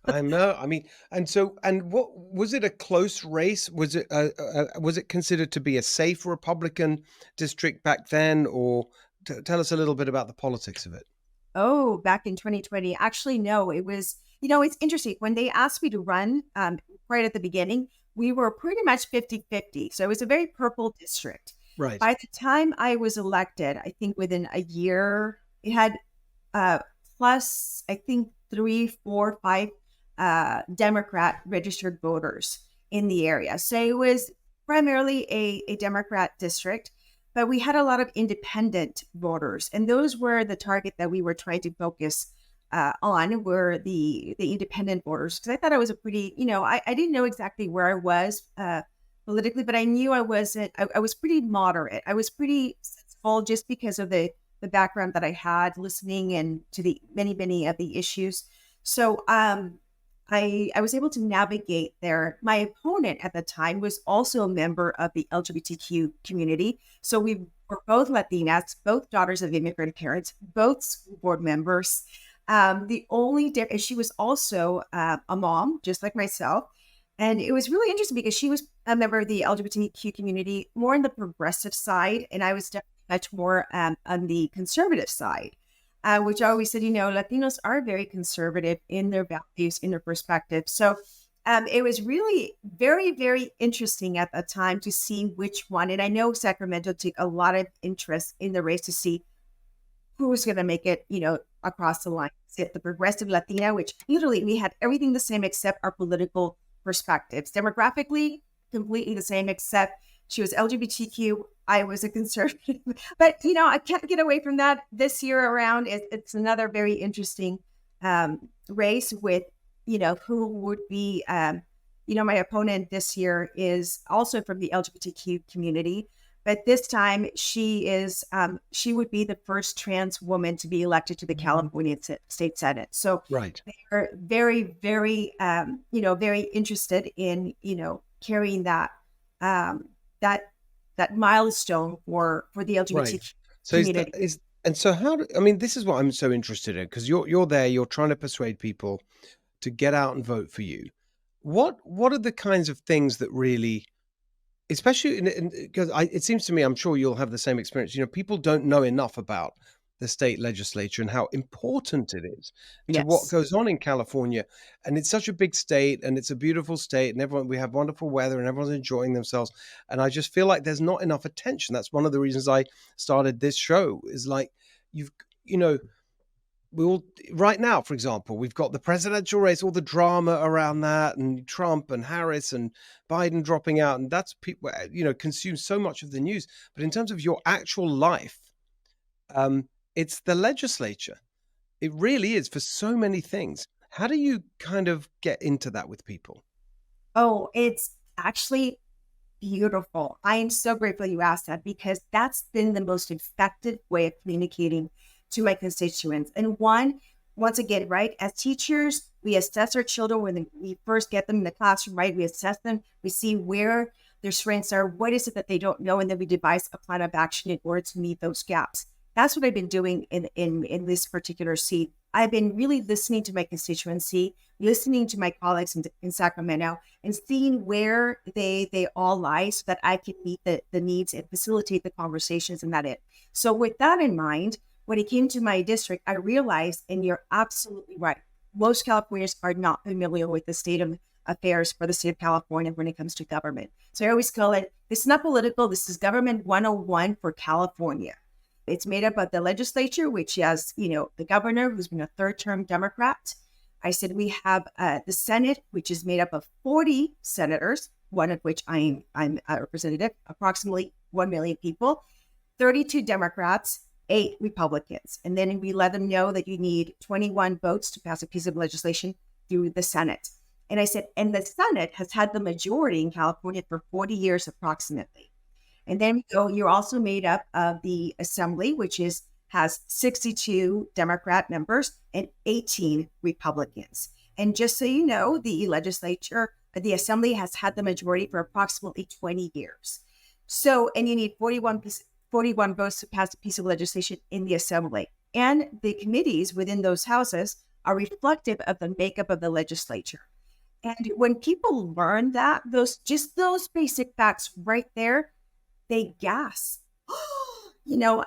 I know. I mean, and what was it, a close race? Was it considered to be a safe Republican district back then, or tell us a little bit about the politics of it? Oh, back in 2020. Actually, no, it was, it's interesting. When they asked me to run right at the beginning, we were pretty much 50-50. So it was a very purple district. Right. By the time I was elected, I think within a year, it had plus, I think, 3, 4, 5 Democrat registered voters in the area. So it was primarily a Democrat district, but we had a lot of independent voters. And those were the target that we were trying to focus on, were the independent voters. Because I thought I was a pretty, I didn't know exactly where I was politically, but I knew I wasn't, I was pretty moderate. I was pretty sensible just because of the background that I had listening and to the many of the issues. So I was able to navigate there. My opponent at the time was also a member of the LGBTQ community. So we were both Latinas, both daughters of immigrant parents, both school board members. The only difference, she was also a mom, just like myself. And it was really interesting because she was a member of the LGBTQ community, more on the progressive side, and I was definitely much more on the conservative side, which I always said, Latinos are very conservative in their values, in their perspective. So it was really very, very interesting at the time to see which one. And I know Sacramento took a lot of interest in the race to see who was going to make it, across the line. The progressive Latina, which literally we had everything the same except our political perspectives. Demographically, completely the same, except she was LGBTQ. I was a conservative. But, I can't get away from that. This year around, it's another very interesting race with, who would be, my opponent this year is also from the LGBTQ community. But this time she would be the first trans woman to be elected to the California State Senate. So Right. they're very, very, very interested in, carrying that, that milestone for the LGBTQ Right. So community. this is what I'm so interested in, because you're there, you're trying to persuade people to get out and vote for you. What are the kinds of things that really, especially because it seems to me, I'm sure you'll have the same experience. People don't know enough about the state legislature and how important it is to what Yes. goes on in California. And it's such a big state, and it's a beautiful state, and we have wonderful weather, and everyone's enjoying themselves. And I just feel like there's not enough attention. That's one of the reasons I started this show, is like, we all, right now, for example, we've got the presidential race, all the drama around that, and Trump and Harris and Biden dropping out. And that's people, consume so much of the news. But in terms of your actual life, it's the legislature. It really is for so many things. How do you kind of get into that with people? Oh, it's actually beautiful. I am so grateful you asked that, because that's been the most effective way of communicating to my constituents. And once again, right, as teachers, we assess our children when we first get them in the classroom, right? We assess them, we see where their strengths are, what is it that they don't know, and then we devise a plan of action in order to meet those gaps. That's what I've been doing in this particular seat. I've been really listening to my constituency, listening to my colleagues in Sacramento, and seeing where they all lie so that I can meet the needs and facilitate the conversations in that end. So with that in mind, when it came to my district, I realized, and you're absolutely right, most Californians are not familiar with the state of affairs for the state of California when it comes to government. So I always call it, this is not political, this is government 101 for California. It's made up of the legislature, which has, the governor, who's been a third-term Democrat. I said we have the Senate, which is made up of 40 senators, one of which I'm a representative, approximately 1 million people, 32 Democrats, 8 Republicans. And then we let them know that you need 21 votes to pass a piece of legislation through the Senate. And I said, and the Senate has had the majority in California for 40 years approximately. And then you're also made up of the Assembly, which has 62 Democrat members and 18 Republicans. And just so you know, the Assembly has had the majority for approximately 20 years. So, and you need 41 votes to pass a piece of legislation in the Assembly. And the committees within those houses are reflective of the makeup of the legislature. And when people learn that, those basic facts right there, they gasp.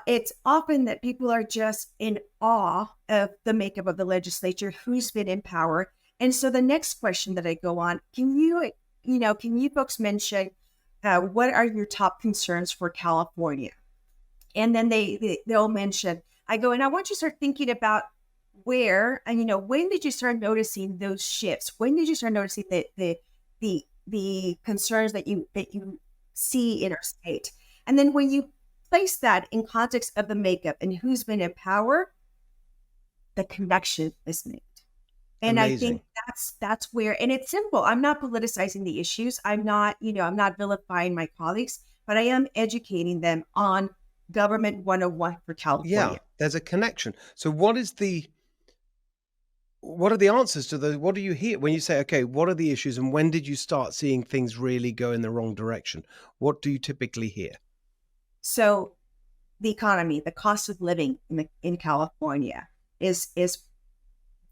It's often that people are just in awe of the makeup of the legislature, who's been in power. And so the next question that I go on, can you folks mention what are your top concerns for California? And then they'll mention, I go, and I want you to start thinking about where, and when did you start noticing those shifts? When did you start noticing the concerns that you see in our state? And then when you place that in context of the makeup and who's been in power, the connection is made. And Amazing. I think that's where, and it's simple. I'm not politicizing the issues. I'm not vilifying my colleagues, but I am educating them on government 101 for California. Yeah, there's a connection. So what are the answers to those? What do you hear when you say, okay, what are the issues and when did you start seeing things really go in the wrong direction? What do you typically hear? So the economy, the cost of living in California is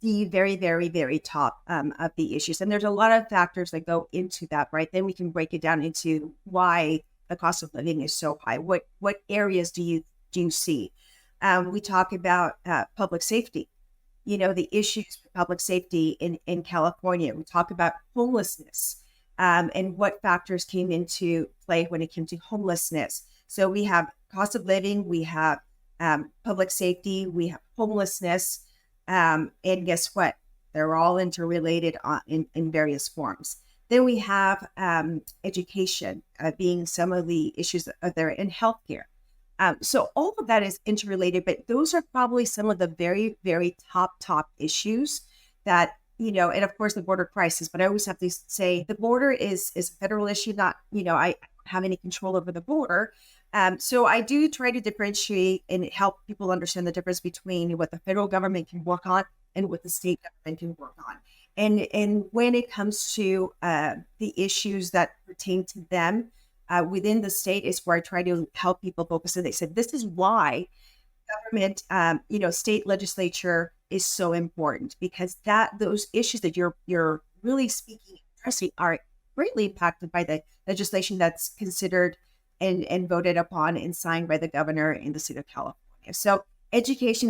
the very, very, very top of the issues. And there's a lot of factors that go into that, right? Then we can break it down into why the cost of living is so high. What areas do you see? We talk about public safety. The issues with public safety in California. We talk about homelessness and what factors came into play when it came to homelessness. So we have cost of living, we have public safety, we have homelessness, and guess what? They're all interrelated in various forms. Then we have education being some of the issues that are there in healthcare. So all of that is interrelated, but those are probably some of the very, very top issues that, and of course the border crisis, but I always have to say the border is a federal issue, not, I don't have any control over the border. So I do try to differentiate and help people understand the difference between what the federal government can work on and what the state government can work on. And when it comes to the issues that pertain to them, within the state is where I try to help people focus. And they said, this is why government, state legislature is so important, because those issues that you're really speaking addressing are greatly impacted by the legislation that's considered and voted upon and signed by the governor in the state of California. So education.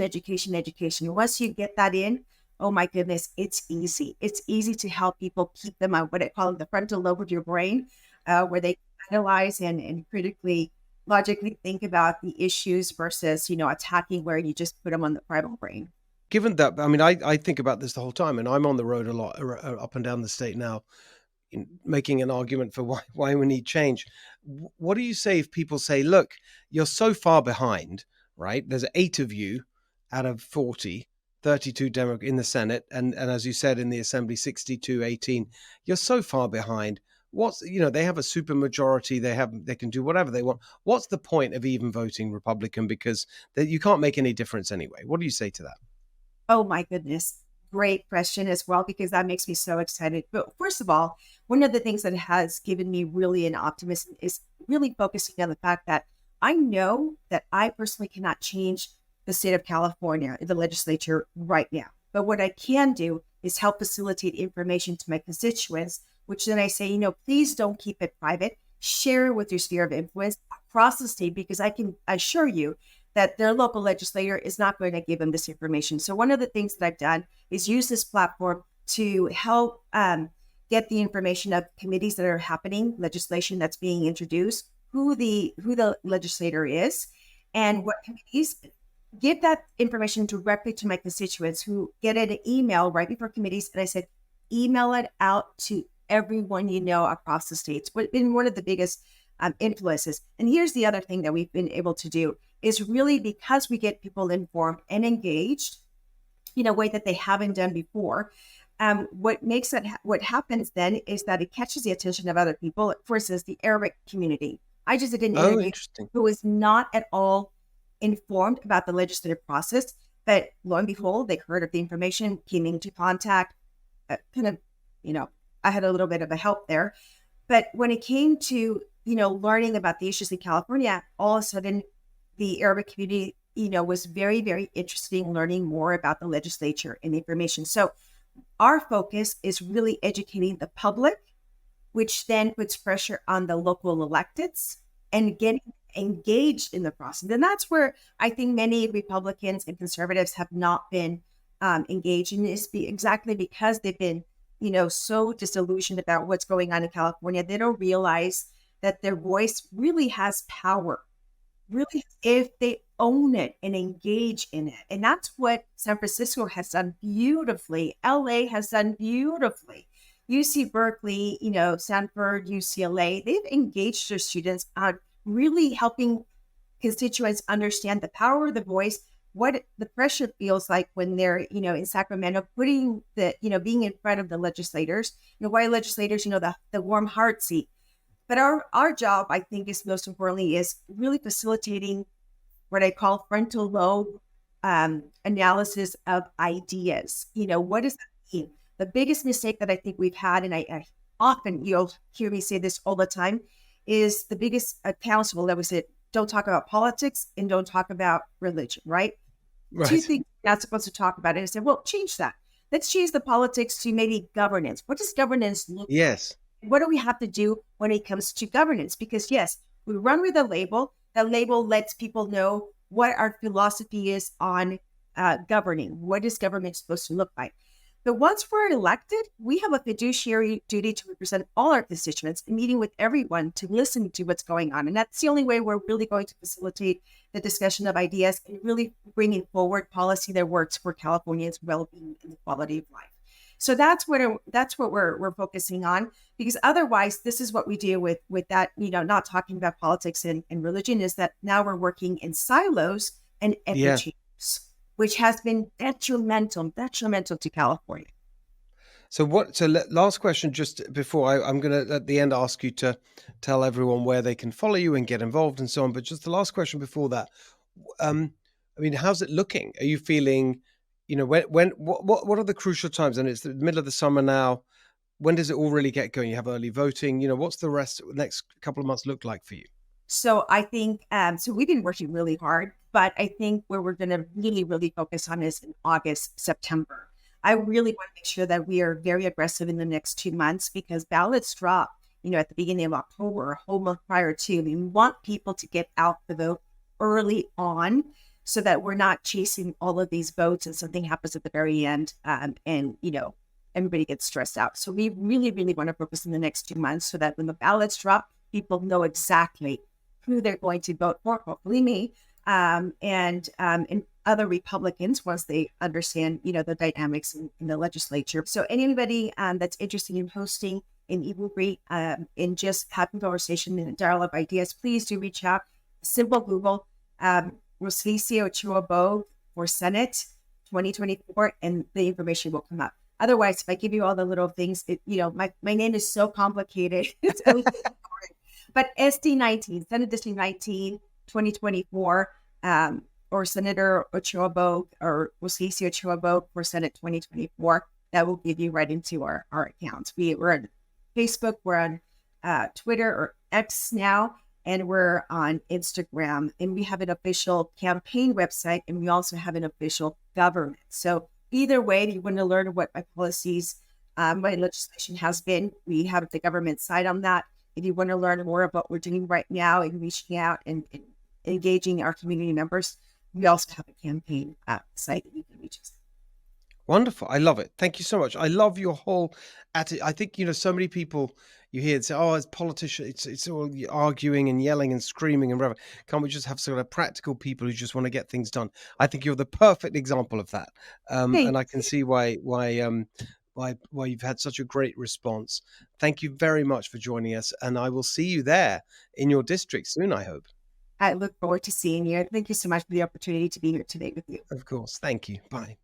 Once you get that in, oh my goodness, it's easy. It's easy to help people keep them on what I call the frontal lobe of your brain, where they analyze and critically, logically think about the issues versus, attacking where you just put them on the primal brain. Given that, I think about this the whole time, and I'm on the road a lot up and down the state now, making an argument for why we need change. What do you say if people say, look, you're so far behind, right? There's 8 of you out of 40 32 Democrat in the Senate, and as you said in the Assembly, 62-18. You're so far behind. They have a super majority. They can do whatever they want. What's the point of even voting Republican? Because you can't make any difference anyway. What do you say to that? Oh my goodness. Great question as well, because that makes me so excited. But first of all, one of the things that has given me really an optimism is really focusing on the fact that I know that I personally cannot change the state of California in the legislature right now. But what I can do is help facilitate information to my constituents, which then I say, please don't keep it private. Share it with your sphere of influence across the state, because I can assure you that their local legislator is not going to give them this information. So one of the things that I've done is use this platform to help get the information of committees that are happening, legislation that's being introduced, who the legislator is, and what committees. Give that information directly to my constituents who get an email right before committees. And I said, email it out to everyone you know across the states. But been one of the biggest influences. And here's the other thing that we've been able to do is really, because we get people informed and engaged in a way that they haven't done before. What happens then is that it catches the attention of other people. For instance, the Arabic community. I just did an interview who was not at all informed about the legislative process, but lo and behold, they heard of the information, came into contact, I had a little bit of a help there. But when it came to, learning about the issues in California, all of a sudden the Arabic community, was very, very interested in learning more about the legislature and the information. So our focus is really educating the public, which then puts pressure on the local electeds and getting engaged in the process. And that's where I think many Republicans and conservatives have not been engaged in, is exactly because they've been, so disillusioned about what's going on in California. They don't realize that their voice really has power, really, if they own it and engage in it. And that's what San Francisco has done beautifully. LA has done beautifully. UC Berkeley, Stanford, UCLA, they've engaged their students on really helping constituents understand the power of the voice, what the pressure feels like when they're, in Sacramento, putting being in front of the legislators, why legislators, the warm heart seat. But our job, I think, is most importantly is really facilitating what I call frontal lobe analysis of ideas. What does that mean? The biggest mistake that I think we've had, and I often, you'll hear me say this all the time, is the biggest counsel that was don't talk about politics and don't talk about religion, right? Two things you're not supposed to talk about. And I said, well, change that. Let's change the politics to maybe governance. What does governance look like? What do we have to do when it comes to governance? Because yes, we run with a label. That label lets people know what our philosophy is on governing. What is government supposed to look like? But once we're elected, we have a fiduciary duty to represent all our constituents, meeting with everyone to listen to what's going on. And that's the only way we're really going to facilitate the discussion of ideas and really bringing forward policy that works for Californians' well-being and the quality of life. So that's what we're focusing on, because otherwise, this is what we do with that, not talking about politics and religion, is that now we're working in silos and echo chambers, which has been detrimental to California. So last question, just before I'm going to at the end ask you to tell everyone where they can follow you and get involved and so on. But just the last question before that, how's it looking? Are you feeling, what are the crucial times? And it's the middle of the summer now. When does it all really get going? You have early voting. What's the next couple of months look like for you? So I think, we've been working really hard, but I think where we're going to really, really focus on is in August, September. I really want to make sure that we are very aggressive in the next 2 months, because ballots drop, at the beginning of October, a whole month prior to. We want people to get out the vote early on so that we're not chasing all of these votes and something happens at the very end and everybody gets stressed out. So we really, really want to focus in the next 2 months so that when the ballots drop, people know exactly who they're going to vote for, hopefully me, and other Republicans, once they understand, the dynamics in the legislature. So anybody that's interested in hosting an e-group in just having conversation and dialogue of ideas, please do reach out. Simple Google, Rosilicie Ochoa Bogh for Senate 2024, and the information will come out. Otherwise, if I give you all the little things, my name is so complicated. It's a little boring. But SD19, Senate District 19, 2024, or Senator Ochoa Bogh or Rosilicie Ochoa Bogh for Senate 2024, that will give you right into our accounts. We're on Facebook, we're on Twitter or X now, and we're on Instagram. And we have an official campaign website, and we also have an official government. So either way, if you want to learn what my policies, my legislation has been, we have the government side on that. If you want to learn more about what we're doing right now and reaching out and engaging our community members, we also have a campaign site that you can reach us. Wonderful. I love it. Thank you so much. I love your whole attitude. I think, so many people you hear say, oh, as politicians, it's all arguing and yelling and screaming and whatever. Can't we just have sort of practical people who just want to get things done? I think you're the perfect example of that. And I can see why you've had such a great response. Thank you very much for joining us. And I will see you there in your district soon, I hope. I look forward to seeing you. Thank you so much for the opportunity to be here today with you. Of course. Thank you. Bye.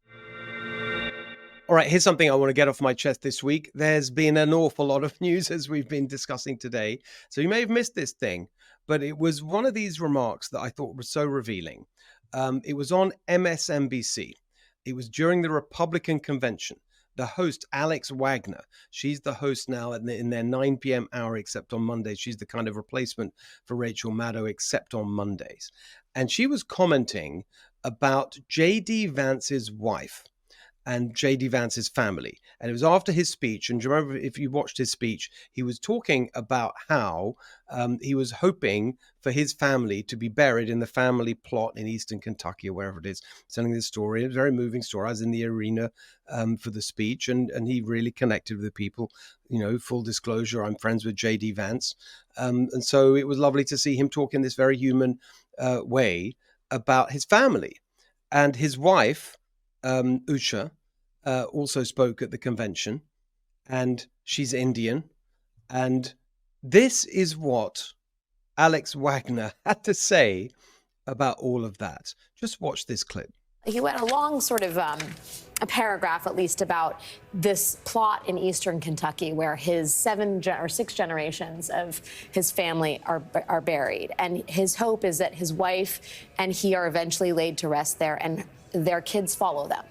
All right, here's something I want to get off my chest this week. There's been an awful lot of news as we've been discussing today. So you may have missed this thing, but it was one of these remarks that I thought was so revealing. It was on MSNBC. It was during the Republican convention. The host, Alex Wagner, she's the host now in their 9 p.m. hour, except on Mondays. She's the kind of replacement for Rachel Maddow, except on Mondays. And she was commenting about JD Vance's wife and JD Vance's family. And it was after his speech. And do you remember, if you watched his speech, he was talking about how he was hoping for his family to be buried in the family plot in Eastern Kentucky or wherever it is, telling this story. It was a very moving story. I was in the arena for the speech, and he really connected with the people. Full disclosure, I'm friends with JD Vance. And so it was lovely to see him talk in this very human way about his family. And his wife, Usha, also spoke at the convention, and she's Indian. And this is what Alex Wagner had to say about all of that. Just watch this clip. He went a long sort of a paragraph, at least, about this plot in Eastern Kentucky where his 6 generations of his family are buried. And his hope is that his wife and he are eventually laid to rest there and their kids follow them.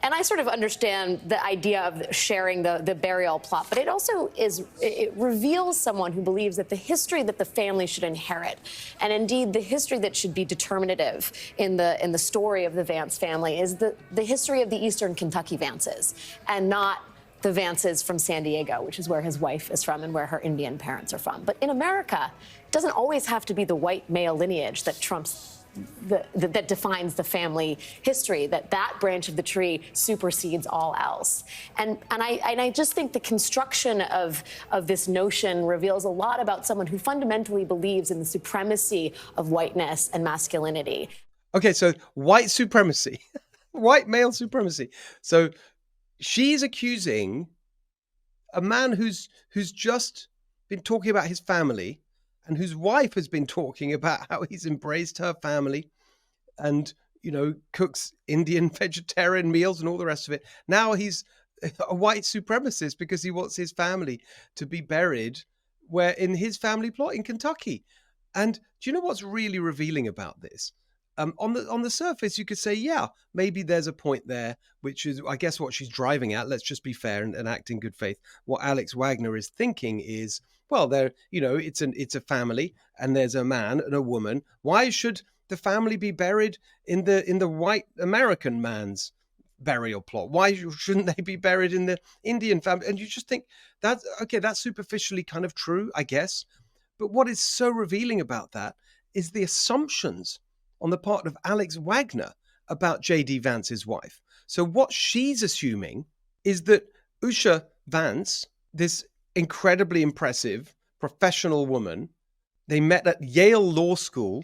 And I sort of understand the idea of sharing the burial plot, but it also it reveals someone who believes that the history that the family should inherit, and indeed the history that should be determinative in the story of the Vance family, is the history of the Eastern Kentucky Vances, and not the Vances from San Diego, which is where his wife is from and where her Indian parents are from. But in America, it doesn't always have to be the white male lineage that trumps that defines the family history, that branch of the tree supersedes all else. And I just think the construction of this notion reveals a lot about someone who fundamentally believes in the supremacy of whiteness and masculinity. Okay, so white supremacy, white male supremacy. So she's accusing a man who's just been talking about his family, and whose wife has been talking about how he's embraced her family and, cooks Indian vegetarian meals and all the rest of it. Now he's a white supremacist because he wants his family to be buried where in his family plot in Kentucky. And do you know what's really revealing about this? On the surface, you could say, yeah, maybe there's a point there, which is, I guess, what she's driving at. Let's just be fair and act in good faith. What Alex Wagner is thinking is, well, it's a family, and there's a man and a woman. Why should the family be buried in the white American man's burial plot? Why shouldn't they be buried in the Indian family? And you just think that's superficially kind of true, I guess. But what is so revealing about that is the assumptions on the part of Alex Wagner about JD Vance's wife. So what she's assuming is that Usha Vance, this incredibly impressive professional woman, they met at Yale Law School,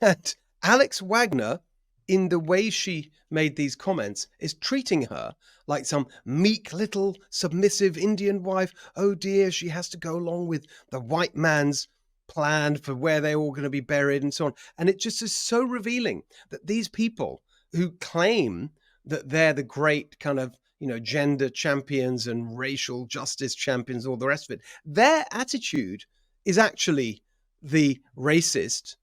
and Alex Wagner, in the way she made these comments, is treating her like some meek little submissive Indian wife. Oh dear, she has to go along with the white man's plan for where they're all going to be buried and so on. And it just is so revealing that these people who claim that they're the great kind of, gender champions and racial justice champions, all the rest of it. Their attitude is actually the racist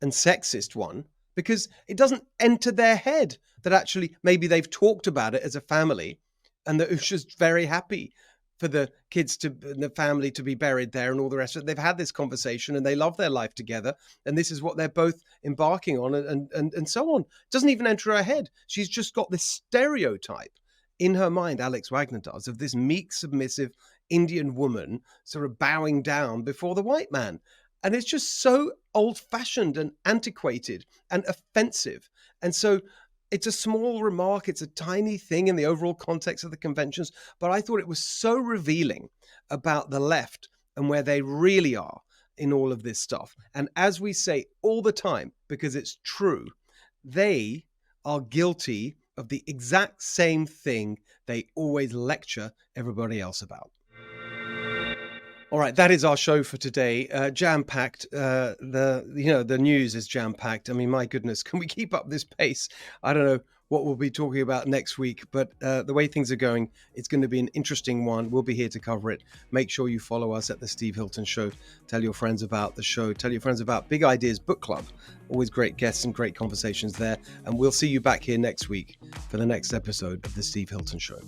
and sexist one, because it doesn't enter their head that actually maybe they've talked about it as a family and that it's just very happy for the kids the family to be buried there and all the rest of it. They've had this conversation and they love their life together. And this is what they're both embarking on and so on. It doesn't even enter her head. She's just got this stereotype in her mind, Alex Wagner does, of this meek, submissive Indian woman sort of bowing down before the white man. And it's just so old-fashioned and antiquated and offensive. And so it's a small remark. It's a tiny thing in the overall context of the conventions. But I thought it was so revealing about the left and where they really are in all of this stuff. And as we say all the time, because it's true, they are guilty of the exact same thing they always lecture everybody else about. All right, that is our show for today. Jam-packed. The news is jam-packed. I mean, my goodness, can we keep up this pace? I don't know what we'll be talking about next week, but the way things are going, it's going to be an interesting one. We'll be here to cover it. Make sure you follow us at The Steve Hilton Show. Tell your friends about the show. Tell your friends about Big Ideas Book Club. Always great guests and great conversations there. And we'll see you back here next week for the next episode of The Steve Hilton Show.